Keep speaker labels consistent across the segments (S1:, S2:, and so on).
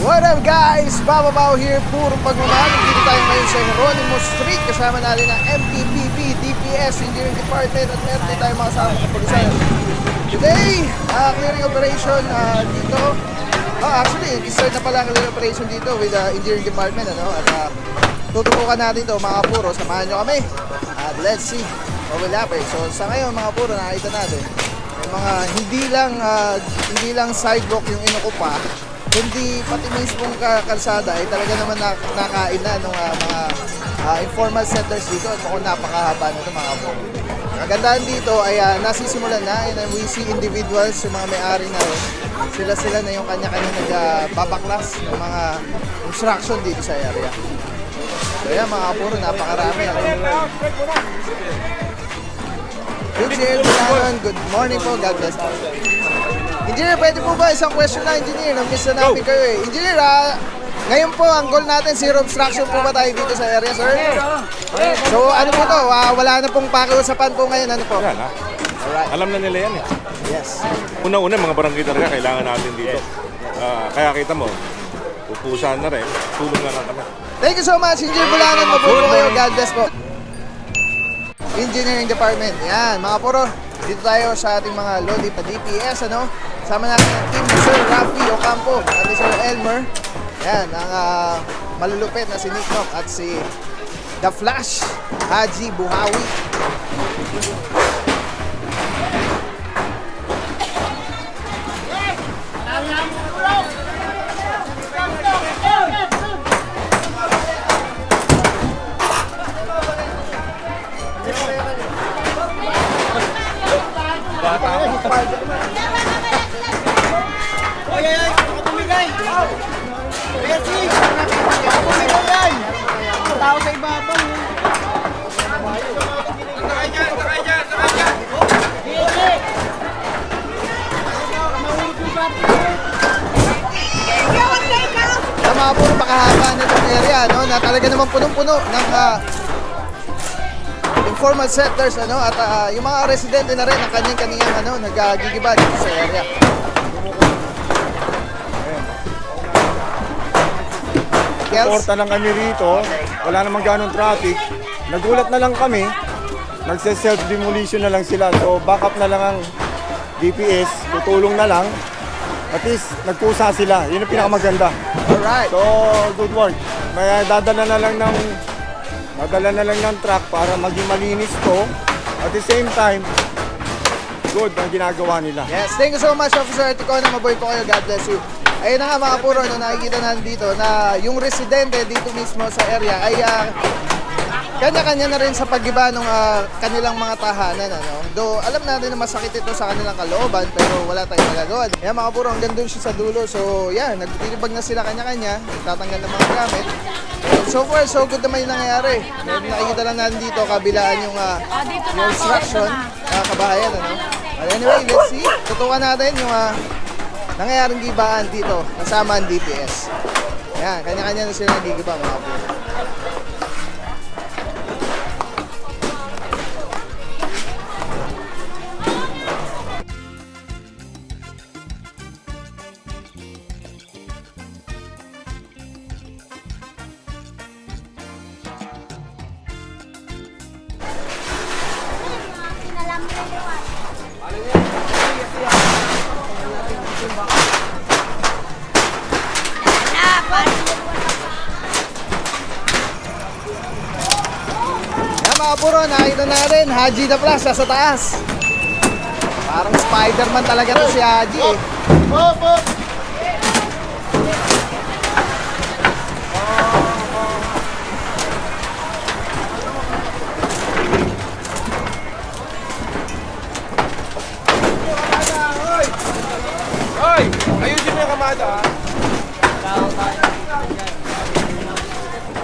S1: What up guys? Bababaw here, puro pagmamahal. Dito tayo ngayon sa Jeronimo Street. Kasama natin ang MPPB, DPS, Engineering Department at meron din tayo mga kasama sa kapulisan. Today, clearing operation dito. Actually, start na pala ang clearing operation dito with the Engineering Department. At tutubukan natin ito mga puro. Samahan nyo kami. At let's see what will happen. So sa ngayon mga puro, nakita natin may mga hindi lang sidewalk yung inukupa, kundi pati mismong kalsada ay talaga naman nakain na ng mga informal settlers dito at mukhang napakahaba na ito mga po. Kagandahan dito ay nasisimulan na and we see individuals, yung mga may-ari na rin, sila na yung kanya-kanya nagbabaklas ng mga construction dito sa area. So yan mga puro, napakarami. Good morning po, God bless po. Engineer, pwede po ba isang question na, Engineer? Namiss na namin kayo eh. Engineer, ngayon po ang goal natin, zero obstruction po ba tayo dito sa area, sir? So ano po to? Wala na pong pakiusapan po ngayon, ano po?
S2: Wala. Alright. Alam na nila yan eh.
S1: Yes.
S2: Una-una, mga barangay talaga kailangan natin dito. Kaya kita mo, pupusahan na rin, tulong na lang kami.
S1: Thank you so much, Engineer Bulangan. Mabuhay po kayo, God bless po. Engineering Department, yan, mga puro. Dito tayo sa ating mga Lodi pa DPS, ano? Sama natin ang team ni Sir Rafi Ocampo at ni Sir Elmer. Yan, ang malulupit na si Nick Nock at si The Flash, Haji Buhawi.
S3: Tao sa ibabaw.
S1: Mga puro makahaba na itong area, no? Na talaga naman punong-puno ng informal settlers, ano? At yung mga residente na rin ang kanyang naggigiba dito sa area.
S4: Porta lang kami rito, wala namang ganong traffic. Nagulat na lang kami, nagse-self-demolition na lang sila. So backup na lang ang DPS, tutulong na lang. At least nagkusa sila, yun ang pinakamaganda.
S1: Alright.
S4: So good work. May dadala na lang ng truck para maging malinis to. At the same time, good ang ginagawa nila.
S1: Yes, thank you so much Officer Ticona, mabuhay po kayo, God bless you. Ayun na nga mga puro, nakikita natin dito na yung residente dito mismo sa area ay kanya-kanya na rin sa pag-iba ng kanilang mga tahanan. Though alam natin na masakit ito sa kanilang kalooban pero wala tayong magagawa. Yan mga puro, hanggang doon siya sa dulo. So yan, nagtitibag na sila kanya-kanya, nagtatanggal ng mga gamit. So far, so good naman yung nangyayari. Nakikita lang natin dito, kabilaan yung construction, kabahayan. Anyway, let's see. Tutukan natin yung nangyayaring gibaan dito kasama ang DPS. Yan, kanya-kanya na sila nagigiba mga po. Yan mga puro, nakita na rin Haji the Flash sa taas. Parang Spider-Man talaga to si Haji eh.
S4: Ayusin mo yung kamada ha.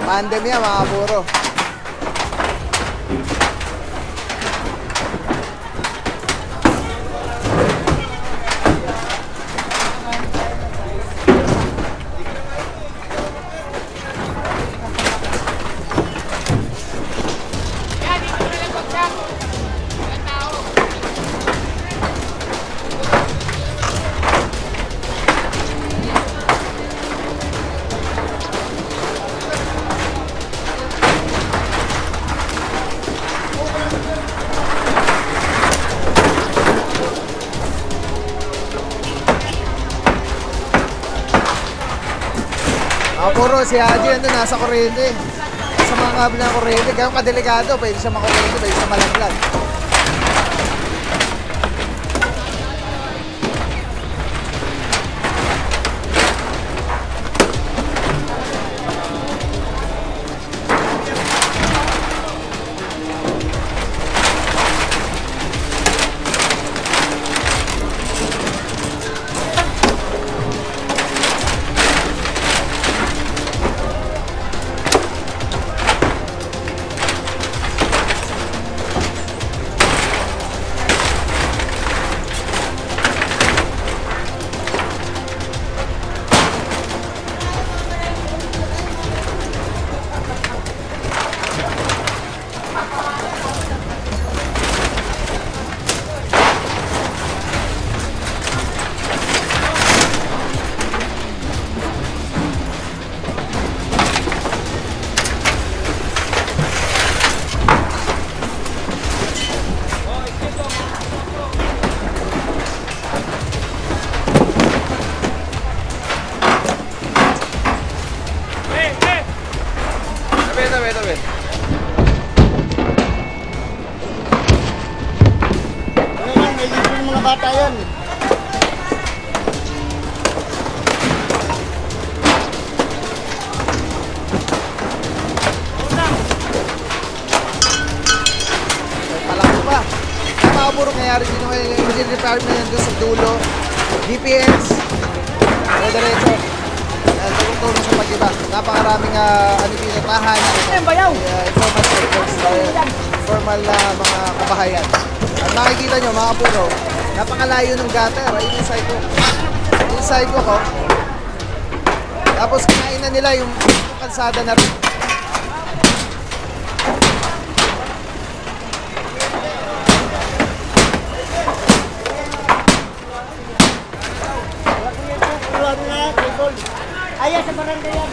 S1: Pandemya mga puro. Puro si Haji nandun, nasa kuryente. Sa mga kabel ng kuryente, gano'ng kadelikado, pwede siya makuryente, pwede siya malaglag.
S3: Bata yun.
S1: Palaki pa. Kaya mga puro nangyari dito ng engine repairman nandun sa dulo. DPS. Diretso. Tulong sa pag-iba. Napakaraming dito, tahanan. Informal na mga kabahayan. At makikita nyo mga puro, napakalayo ng gutter. Ayun yung side ko. Yung side ko ko. Tapos kinain na nila yung kalsada na rin.
S3: Ayan sa barangay yan.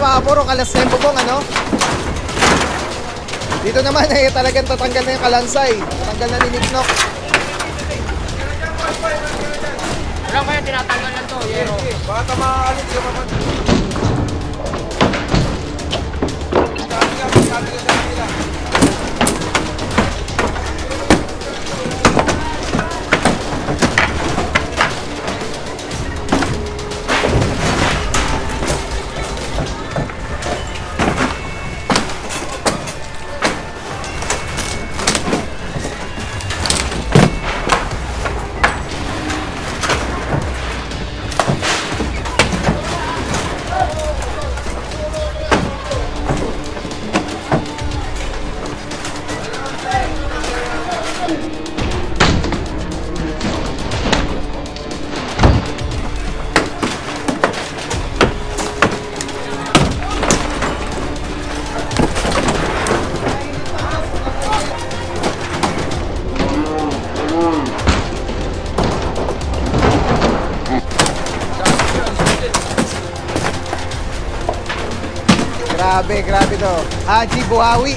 S1: Mga puro kalas tempo pong ano. Dito naman ay talagang tatanggal na yung kalansay. Tatanggal na ni Niknok.
S3: Alam ko yan, tinatanggal lang to. Yero.
S2: Baka maalit ka pa.
S1: Grabe to. Haji Buhawi.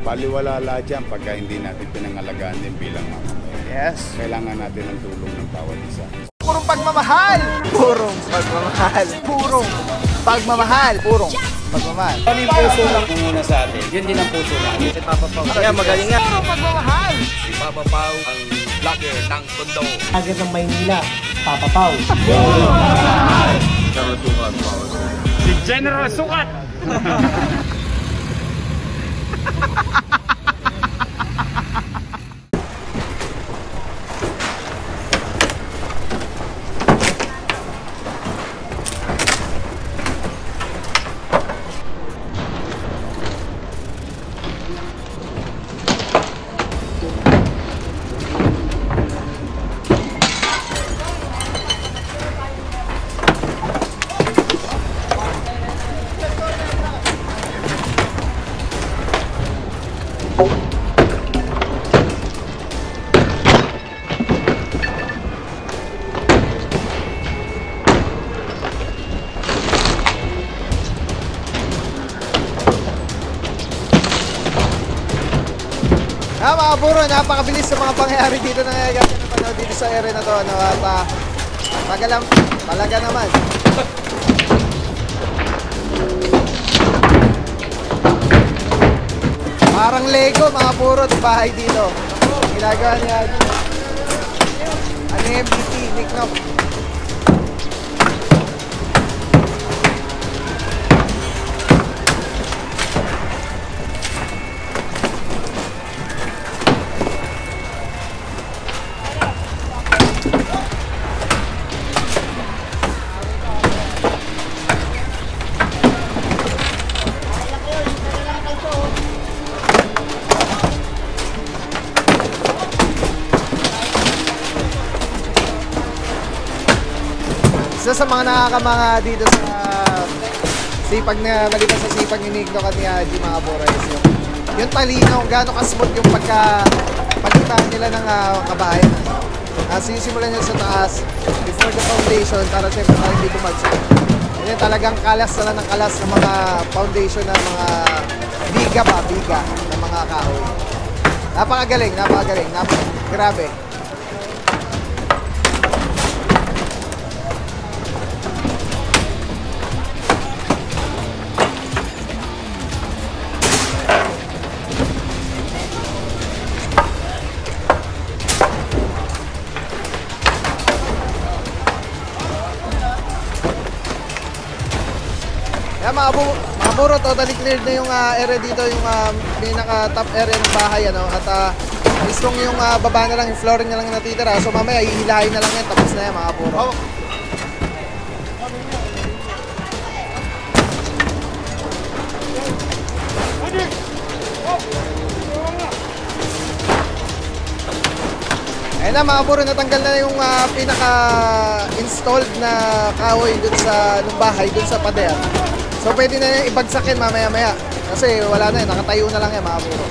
S5: baliwala lahat yan pagka hindi natin pinangalagaan din bilang mamamayan.
S1: Yes.
S5: Kailangan natin ng tulong ng bawat isa.
S1: Purong pagmamahal. Purong pagmamahal. Purong pagmamahal. Purong pagmamahal.
S6: Ano yung puso lang muna sa atin? Yun din ang puso natin. Si Papa Pao. Kaya magaling nga.
S1: Purong pagmamahal.
S7: Si Papa Pao ang vlogger ng Tondo.
S8: Agad ng Maynila, Papa Pao.
S6: Si General Sukat!
S1: Mga buro, napakabilis sa mga pangyayari dito na nangyayari dito sa area na to. Ano, at magalang talaga naman. Parang Lego mga buro at bahay dito. Ginagawa niya. Ano yung MVP, Nick Knock. Isa sa mga nakakamanga dito sa sipag na maliban sa sipag ni Nick Knock at ni Haji mga boys, yung talino, gaano ka-smooth yung pagkitaan nila ng kabahay. Sinisimulan nila sa taas before the foundation para syempre hindi bumagsak. Yan talagang kalas na ng kalas ng mga foundation ng mga biga ng mga kahoy. Napakagaling, grabe. Mga buro, totally cleared na yung area dito, yung pinaka-top area ng bahay, ano, at mismong yung baba na lang, yung flooring na lang natitira. So mamaya, hihilahin na lang yan, tapos na yan mga buro. Ayun na mga buro, natanggal na yung pinaka-installed na kahoy dun sa bahay, dun sa pader. So pwede na yung ibagsakin mamaya-maya. Kasi wala na yun, nakatayo na lang yan mga buro.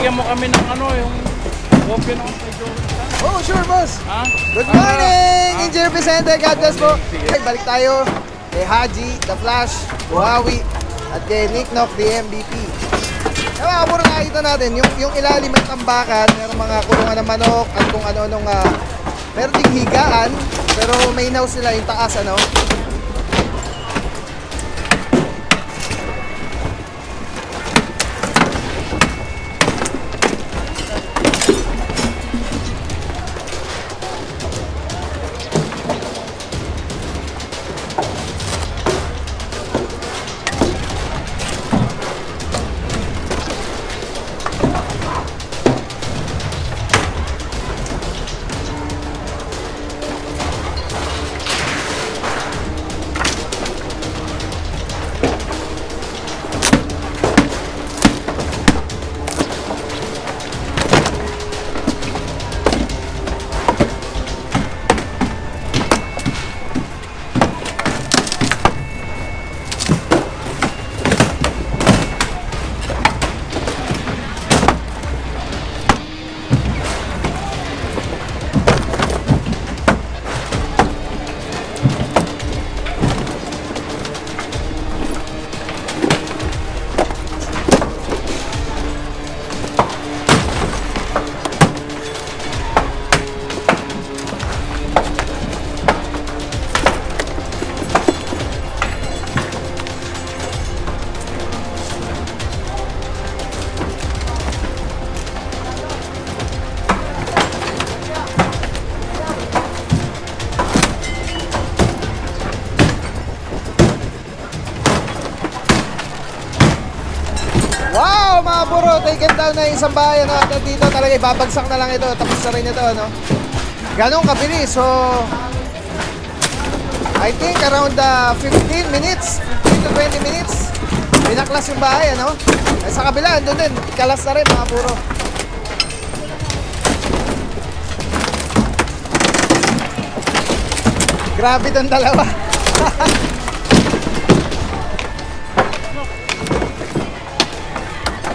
S6: bigyan mo kami ng ano, yung kopya ng medyo.
S1: Oh, sure, boss.
S6: Ha?
S1: Good morning, Engineer Vicente. God bless po. Okay, balik tayo kay Haji, The Flash, Buhawi, at kay Nick Nock, the MVP. Kaya mga kapuro, nakita natin, yung ilalim ng tambakan, meron mga kulungan ng manok at kung ano-anong, meron ding higaan, pero may hinaw sila yung taas, ano. Wow, mga buro, taken down na yung isang bahay, ano, at dito talaga ibabagsak na lang ito, tapos na rin ito, ano. Ganun kabilis, so I think around 15 minutes, 15 to 20 minutes, binaklas yung bahay, ano. Ay, sa kabila, doon din, kalas na rin, mga buro. Grabe itong dalawa.